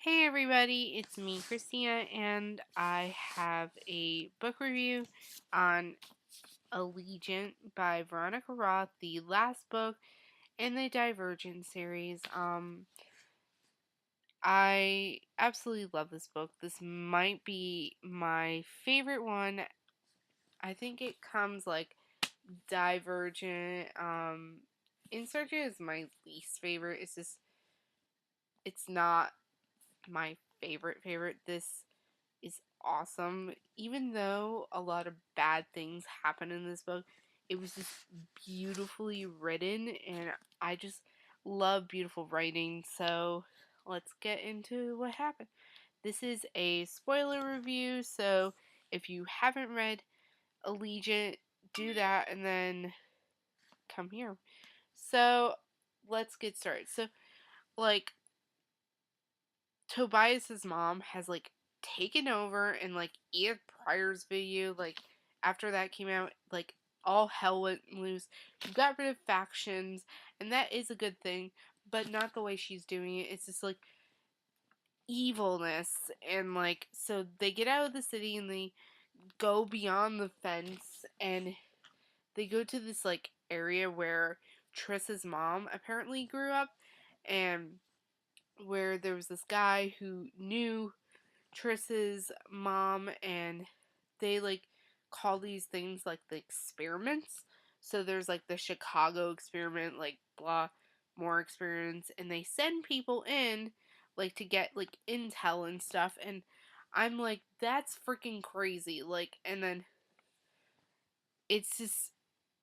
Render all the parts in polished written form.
Hey everybody, it's me, Christina, and I have a book review on Allegiant by Veronica Roth, the last book in the Divergent series. I absolutely love this book. This might be my favorite one. I think it comes like Divergent. Insurgent is my least favorite. It's not my favorite. This is awesome. Even though a lot of bad things happen in this book, it was just beautifully written, and I just love beautiful writing. So let's get into what happened. This is a spoiler review, so if you haven't read Allegiant, do that and then come here. So let's get started. So, like, Tobias's mom has taken over, and Ian Pryor's video, after that came out, all hell went loose. She got rid of factions, and that is a good thing, but not the way she's doing it. It's just evilness, and so they get out of the city and they go beyond the fence, and they go to this area where Triss's mom apparently grew up, and where there was this guy who knew Triss's mom, and they call these things the experiments. So there's the Chicago experiment, blah, more experiments, and they send people in to get intel and stuff, and I'm that's freaking crazy. And then it's just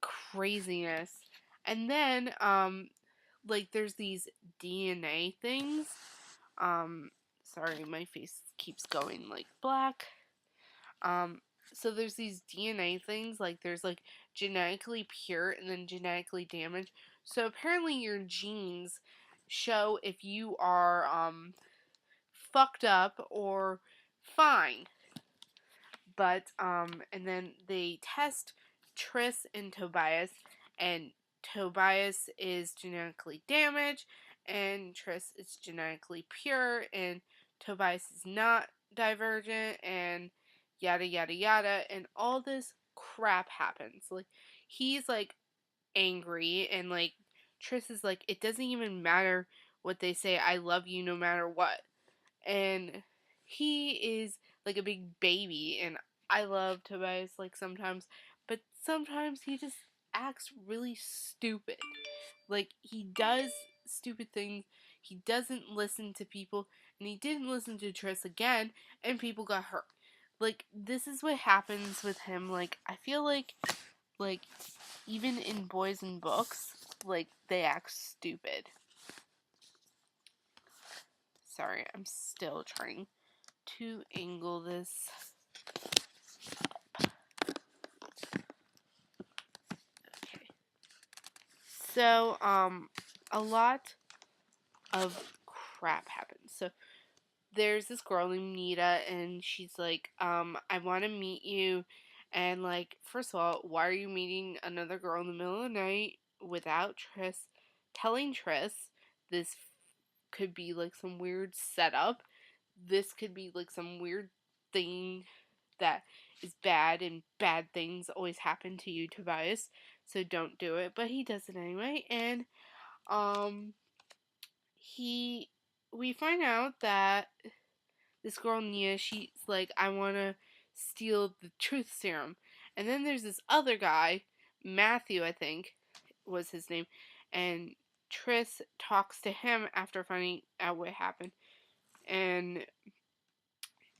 craziness. And then there's these DNA things. Sorry, my face keeps going black. Um, so there's these DNA things, there's genetically pure and then genetically damaged. So apparently your genes show if you are fucked up or fine. But and then they test Triss and Tobias, and Tobias is genetically damaged and Triss is genetically pure, and Tobias is not divergent, and yada yada yada, and all this crap happens. He's angry, and Triss is it doesn't even matter what they say, I love you no matter what. And he is a big baby, and I love Tobias sometimes, but sometimes he just acts really stupid. He does stupid things. He doesn't listen to people, and he didn't listen to Triss again, and people got hurt. This is what happens with him. I feel like even in boys and books, they act stupid. Sorry, I'm still trying to angle this. Okay. So, a lot of crap happens. So, there's this girl named Nita, and she's I want to meet you. And, first of all, why are you meeting another girl in the middle of the night without Triss? Telling Triss this could be some weird setup. This could be some weird thing that is bad, and bad things always happen to you, Tobias. So don't do it. But he does it anyway, and um, he we find out that this girl Nia, she's I want to steal the truth serum, and then there's this other guy, Matthew, I think was his name, and Triss talks to him after finding out what happened, and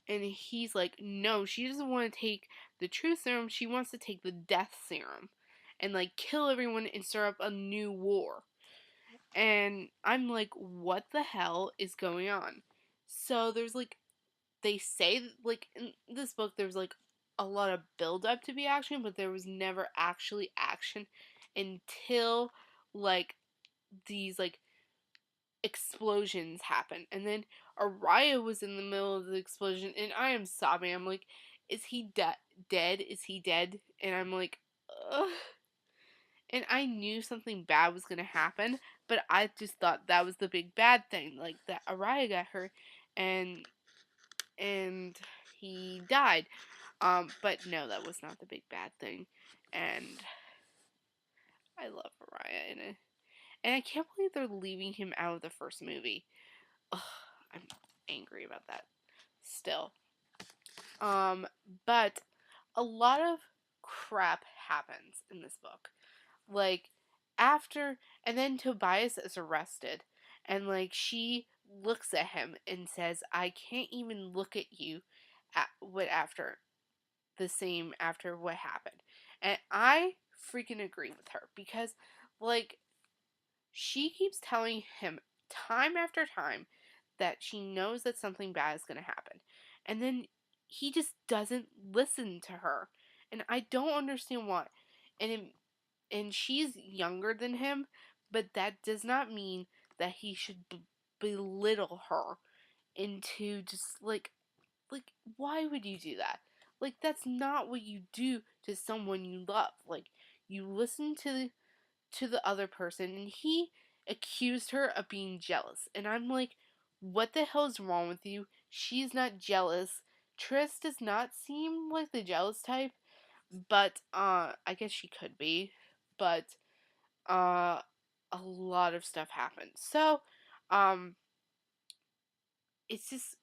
he's no, she doesn't want to take the truth serum, she wants to take the death serum and kill everyone and start up a new war. And I'm what the hell is going on? So there's they say in this book there's a lot of build up to be action, but there was never actually action until these explosions happen. And then Araya was in the middle of the explosion, and I am sobbing. I'm is he dead? Is he dead? And I'm ugh. And I knew something bad was gonna happen, but I just thought that was the big bad thing, that Araya got hurt. and and he died. But no, that was not the big bad thing, and I love Mariah in it, and I can't believe they're leaving him out of the first movie. Ugh, I'm angry about that still. Um, but a lot of crap happens in this book. Like, after, and then Tobias is arrested, and like she looks at him and says, "I can't even look at you after the same after what happened." And I freaking agree with her because, like, she keeps telling him time after time that she knows that something bad is going to happen. And then he just doesn't listen to her. And I don't understand why. And and she's younger than him, but that does not mean that he should belittle her into just like why would you do that? Like that's not what you do to someone you love. Like you listen to the other person, and he accused her of being jealous. And I'm like, what the hell is wrong with you? She's not jealous. Tris does not seem like the jealous type, but I guess she could be. But uh a lot of stuff happened. So, um it's just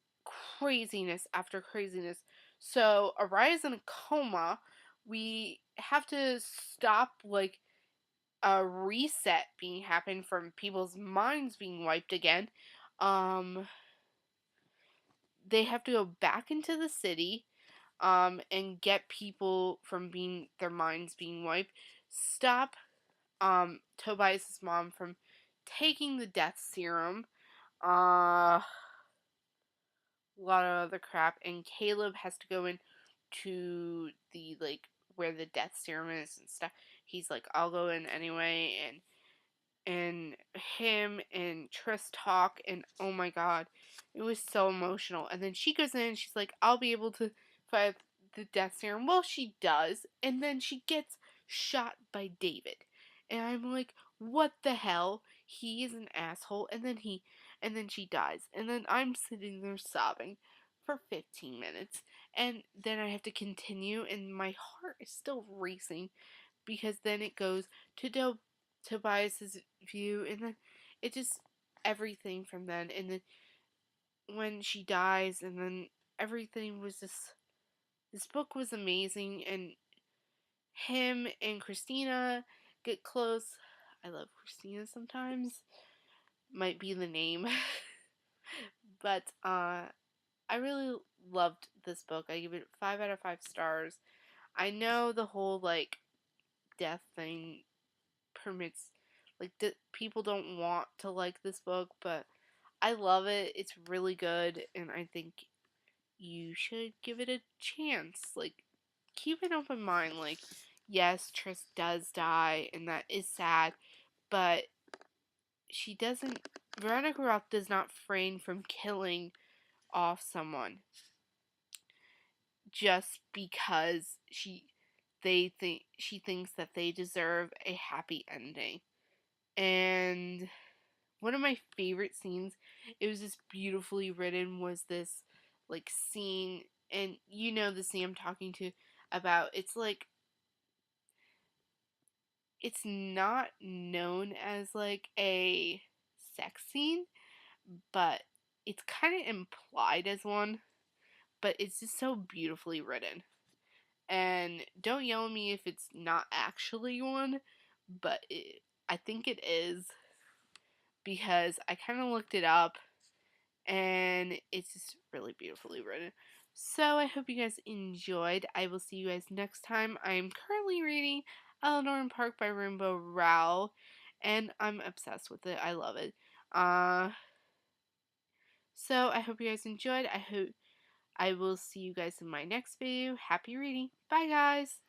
craziness after craziness. So, Araya's in a coma. We have to stop like a reset being happen from people's minds being wiped again. Um, they have to go back into the city, and get people from being their minds being wiped. Stop, Tobias's mom from taking the death serum. A lot of other crap, and Caleb has to go in to the like where the death serum is and stuff. He's like, I'll go in anyway, and him and Tris talk, and oh my god, it was so emotional. And then she goes in and she's like, I'll be able to fight the death serum. Well, she does, and then she gets shot by David. And I'm like, what the hell? He is an asshole, and then she dies. And then I'm sitting there sobbing for 15 minutes. And then I have to continue, and my heart is still racing because then it goes to Tobias's view, and then it just everything from then, and then when she dies, and then everything was just this book was amazing, and him and Christina get close. I love Christina sometimes. Might be the name. But I really loved this book. I give it 5 out of 5 stars. I know the whole like death thing permits like people don't want to like this book, but I love it. It's really good, and I think you should give it a chance. Like keep an open mind. Like yes, Tris does die, and that is sad, but she doesn't. Veronica Roth does not refrain from killing off someone just because she thinks that they deserve a happy ending. And one of my favorite scenes, it was just beautifully written, was this like scene, and you know the scene I'm talking to about. It's like it's not known as like a sex scene, but it's kind of implied as one, but it's just so beautifully written. And don't yell at me if it's not actually one, but I think it is because I kind of looked it up, and it's just really beautifully written. So I hope you guys enjoyed. I will see you guys next time. I am currently reading Eleanor and Park by Rainbow Rowell, and I'm obsessed with it. I love it. So I hope you guys enjoyed. I hope I will see you guys in my next video. Happy reading. Bye guys.